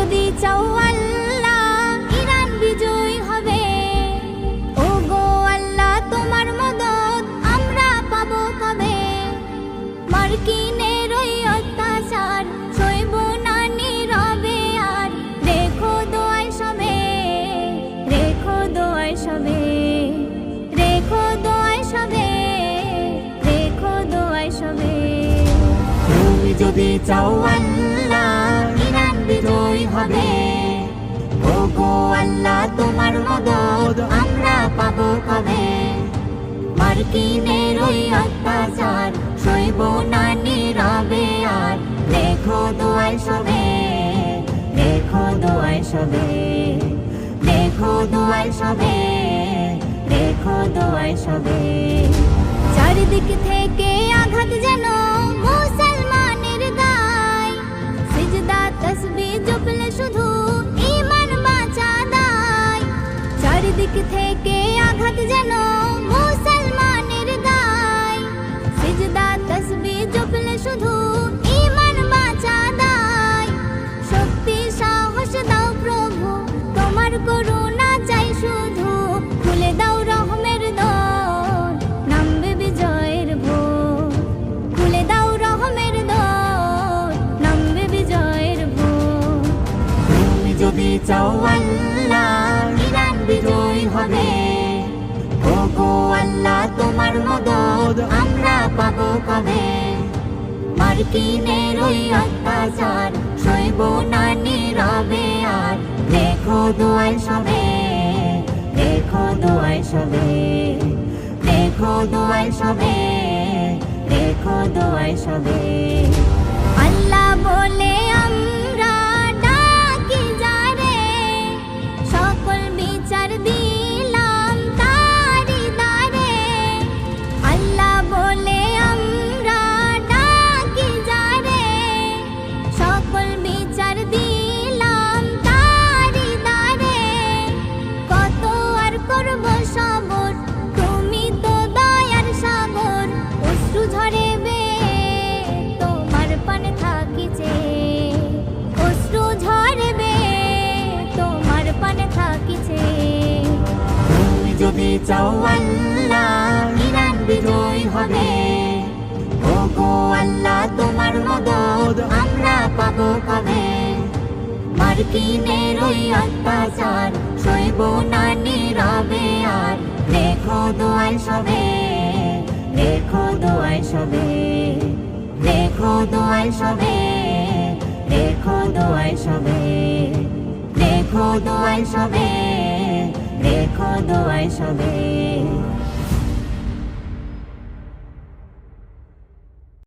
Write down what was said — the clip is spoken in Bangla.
যদি চাও আল্লাহ ইরান বিজয় হবে। ও গো আল্লাহ তোমার মদদ আমরা পাবো কবে। মার্কিনের ওই অত্যাচার সইব না নীরবে আর। রেখো দোয়ায় সবে, রেখো দোয়ায় সবে, রেখো দোয়ায় সবে, রেখো দোয়ায় সবে। তুমি যদি চাও আল্লাহ ইরান বিজয় হবে। ও গো আল্লাহ তোমার মদদ আমরা পাবো কবে। মার্কিনের ওই অত্যাচার সইব না নীরবে আর। রেখো দোয়ায় সবে, রেখো দোয়ায় সবে, রেখো দোয়ায় সবে, রেখো দোয়ায় সবে। চারিদিক থেকে আঘাত যেন মুসলমানের গায়। সিজদা তসবিহ জপলে শুধু ঈমান বাঁচা দায়। চারিদিক থেকে আঘাত যেন মুসলমানের গায়। সিজদা তসবিহ জপলে শুধু ঈমান বাঁচা দায়। শক্তি সাহস দাও প্রভু তোমার করুণা চাই শুধু। খুলে দাও রহমের দর নামবে বিজয়ের ভোর। খুলে দাও রহমের দর নামবে বিজয়ের ভোর। তুমি যদি চাও আল্লাহ ইরান বিজয় হবে। ও গো আল্লাহ তোমার মদদ আমরা পাবো কবে। মার্কিনের ওই অত্যাচার সইব না নীরবে আর। রেখো দোয়ায় সবে, রেখো দোয়ায় সবে, রেখো দোয়ায় সবে, রেখো দোয়ায় সবে। আল্লাহ বলে আমরা ডাকি যারে। সকল বিচার দিলাম তারি দ্বারে। আল্লাহ বলে আমরা ডাকি যারে। সকল বিচার দিলাম তারি দ্বারে। কত আর করব সবর তুমি তো দয়ার সাগর। অশ্রু ঝরে তোমার পানে থাকিছে। অশ্রু ঝরবে তোমার পানে থাকিছে। তুমি যদি চাও আল্লাহ ইরান বিজয় হবে। ও গো আল্লাহ তোমার মদদ আমরা পাবো কবে। মার্কিনের ওই অত্যাচার সইব না নীরবে আর। রেখো দোয়ায় সবে, রেখো দোয়ায় সবে, রেখো দোয়ায় সবে, রেখো দোয়ায় সবে, রেখো দোয়ায় সবে, রেখো দোয়ায় সবে।